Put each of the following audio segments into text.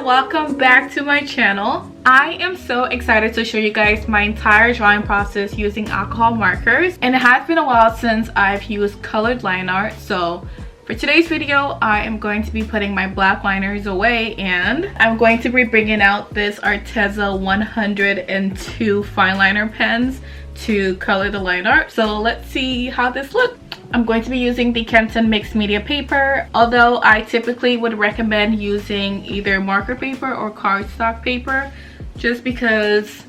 welcome back to my channel. I am so excited to show you guys my entire drawing process using alcohol markers, and it has been a while since I've used colored line art. So for today's video, I am going to be putting my black liners away, and I'm going to be bringing out this Arteza 102 fine liner pens to color the line art. So let's see how this looks. I'm going to be using the Canson mixed media paper, although I typically would recommend using either marker paper or cardstock paper, just because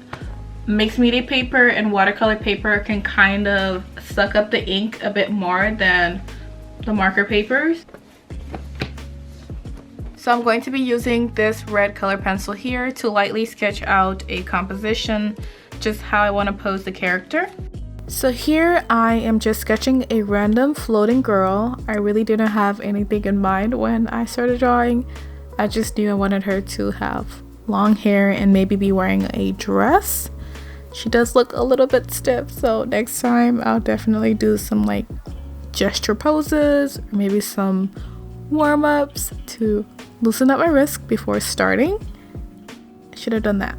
mixed media paper and watercolor paper can kind of suck up the ink a bit more than the marker papers. So I'm going to be using this red color pencil here to lightly sketch out a composition, just how I want to pose the character. So here I am just sketching a random floating girl. I really didn't have anything in mind when I started drawing. I just knew I wanted her to have long hair and maybe be wearing a dress. She does look a little bit stiff, so next time I'll definitely do some like gesture poses, or maybe some warm-ups to loosen up my wrist before starting. I should have done that.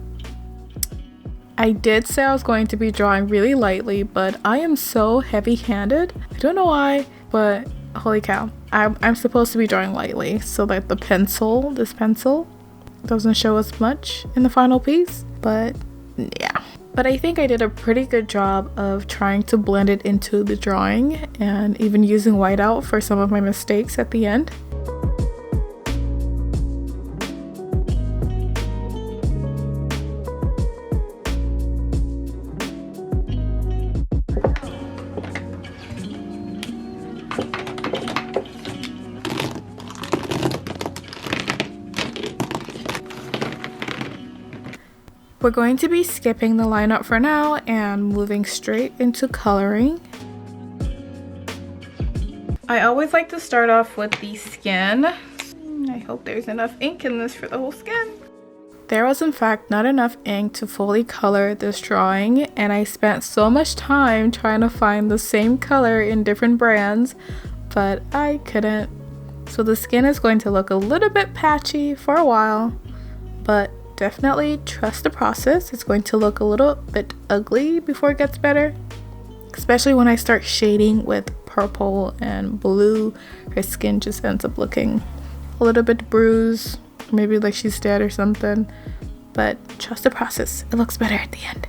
I did say I was going to be drawing really lightly, but I am so heavy-handed. I don't know why, but holy cow. I'm supposed to be drawing lightly so that this pencil doesn't show as much in the final piece, but yeah. But I think I did a pretty good job of trying to blend it into the drawing and even using whiteout for some of my mistakes at the end. We're going to be skipping the line art for now and moving straight into coloring. I always like to start off with the skin. I hope there's enough ink in this for the whole skin. There was in fact not enough ink to fully color this drawing, and I spent so much time trying to find the same color in different brands, but I couldn't. So the skin is going to look a little bit patchy for a while, but definitely trust the process. It's going to look a little bit ugly before it gets better, especially when I start shading with purple and blue. Her skin just ends up looking a little bit bruised, maybe like she's dead or something, but trust the process. It looks better at the end.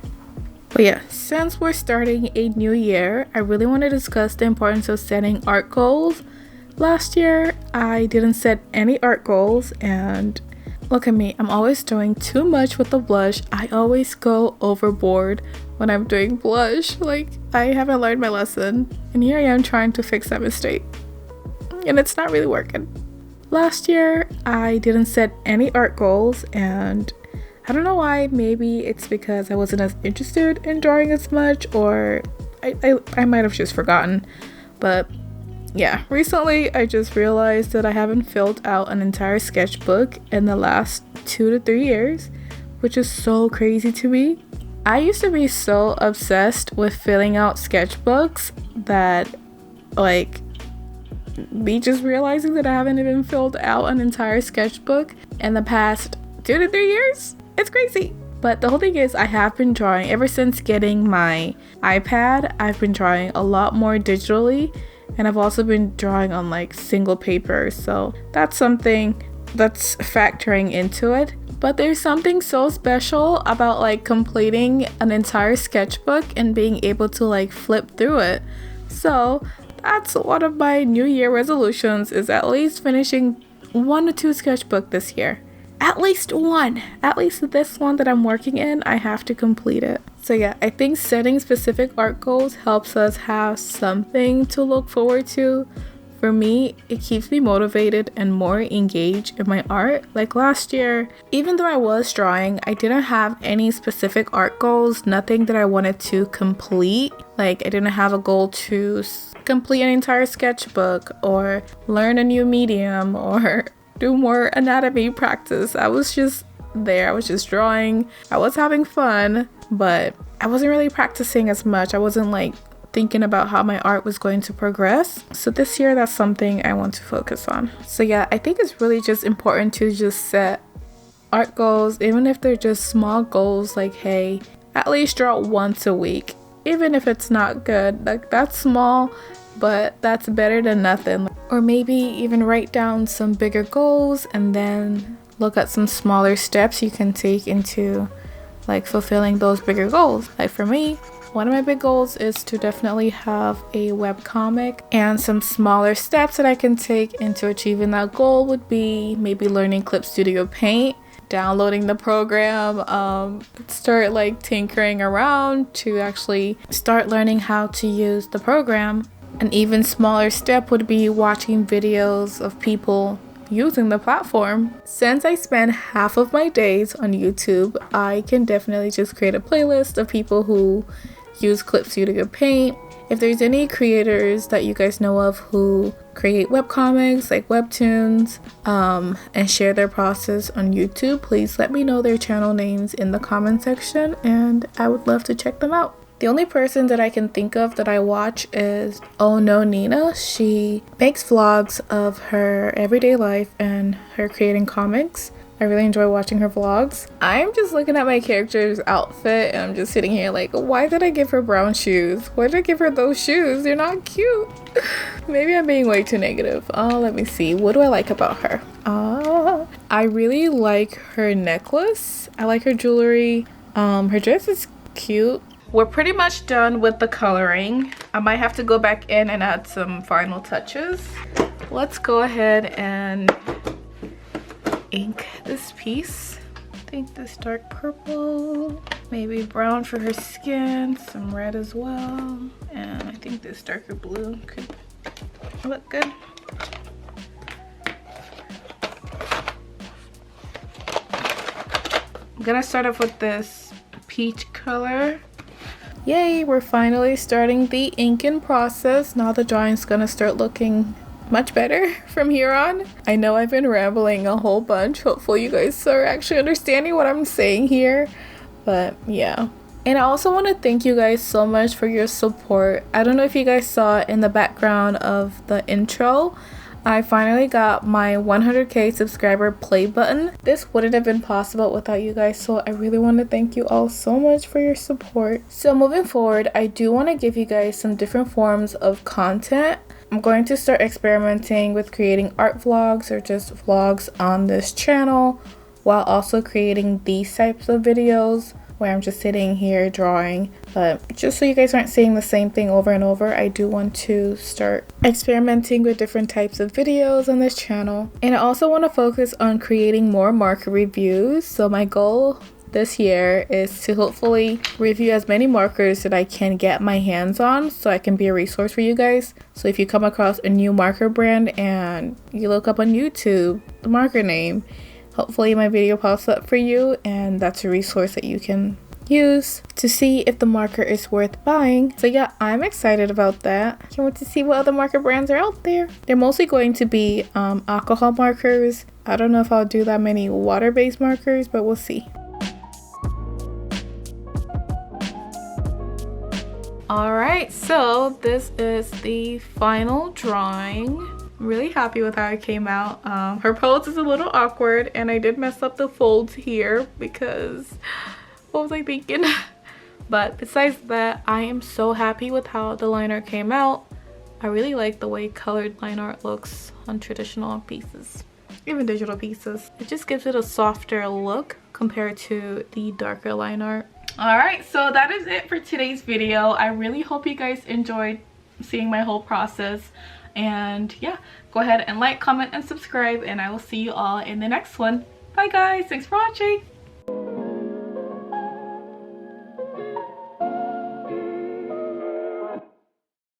But yeah, since we're starting a new year, I really want to discuss the importance of setting art goals. Last year I didn't set any art goals, and look at me, I'm always doing too much with the blush. I always go overboard when I'm doing blush. Like, I haven't learned my lesson, and here I am trying to fix that mistake, and it's not really working. Last year I didn't set any art goals, and I don't know why. Maybe it's because I wasn't as interested in drawing as much, or I might have just forgotten. But yeah, recently I just realized that I haven't filled out an entire sketchbook in the last 2 to 3 years, which is so crazy to me. I used to be so obsessed with filling out sketchbooks that, like, me just realizing that I haven't even filled out an entire sketchbook in the past 2 to 3 years, it's crazy. But the whole thing is, I have been drawing ever since getting my iPad. I've been drawing a lot more digitally, and I've also been drawing on like single paper, so that's something that's factoring into it. But there's something so special about like completing an entire sketchbook and being able to like flip through it. So that's one of my New Year resolutions, is at least finishing 1 to 2 sketchbooks this year. At least one. At least this one that I'm working in, I have to complete it. So yeah, I think setting specific art goals helps us have something to look forward to. For me, it keeps me motivated and more engaged in my art. Like last year, even though I was drawing, I didn't have any specific art goals, nothing that I wanted to complete. Like, I didn't have a goal to complete an entire sketchbook or learn a new medium or do more anatomy practice. I was just there. I was just drawing. I was having fun, but I wasn't really practicing as much. I wasn't like thinking about how my art was going to progress. So this year, that's something I want to focus on. So yeah, I think it's really just important to just set art goals, even if they're just small goals, like, hey, at least draw once a week. Even if it's not good, like, that's small, but that's better than nothing. Or maybe even write down some bigger goals and then look at some smaller steps you can take into like fulfilling those bigger goals. Like for me, one of my big goals is to definitely have a webcomic, and some smaller steps that I can take into achieving that goal would be maybe learning Clip Studio Paint, downloading the program, start like tinkering around to actually start learning how to use the program. An even smaller step would be watching videos of people using the platform. Since I spend half of my days on YouTube, I can definitely just create a playlist of people who use Clip Studio Paint. If there's any creators that you guys know of who create webcomics like webtoons and share their process on YouTube, please let me know their channel names in the comment section and I would love to check them out. The only person that I can think of that I watch is Oh No Nina. She makes vlogs of her everyday life and her creating comics. I really enjoy watching her vlogs. I'm just looking at my character's outfit and I'm just sitting here like, why did I give her brown shoes? Why did I give her those shoes? They're not cute. Maybe I'm being way too negative. Let me see. What do I like about her? I really like her necklace. I like her jewelry. Her dress is cute. We're pretty much done with the coloring. I might have to go back in and add some final touches. Let's go ahead and ink this piece. I think this dark purple, maybe brown for her skin, some red as well, and I think this darker blue could look good. I'm gonna start off with this peach color. Yay, we're finally starting the inking process. Now the drawing's gonna start looking much better from here on. I know I've been rambling a whole bunch. Hopefully you guys are actually understanding what I'm saying here. But yeah. And I also want to thank you guys so much for your support. I don't know if you guys saw in the background of the intro, I finally got my 100k subscriber play button. This wouldn't have been possible without you guys, so I really want to thank you all so much for your support. So moving forward, I do want to give you guys some different forms of content. I'm going to start experimenting with creating art vlogs or just vlogs on this channel, while also creating these types of videos where I'm just sitting here drawing. But just so you guys aren't seeing the same thing over and over, I do want to start experimenting with different types of videos on this channel. And I also want to focus on creating more marker reviews. So my goal this year is to hopefully review as many markers that I can get my hands on so I can be a resource for you guys. So if you come across a new marker brand and you look up on YouTube the marker name, hopefully my video pops up for you and that's a resource that you can use to see if the marker is worth buying. So yeah, I'm excited about that. Can't wait to see what other marker brands are out there. They're mostly going to be alcohol markers. I don't know if I'll do that many water-based markers, but we'll see. Alright, so this is the final drawing. I'm really happy with how it came out. Her pose is a little awkward and I did mess up the folds here because what was I thinking? But besides that, I am so happy with how the line art came out. I really like the way colored line art looks on traditional pieces, even digital pieces. It just gives it a softer look compared to the darker line art. Alright, so that is it for today's video. I really hope you guys enjoyed seeing my whole process. And yeah, go ahead and like, comment, and subscribe, and I will see you all in the next one. Bye guys, thanks for watching.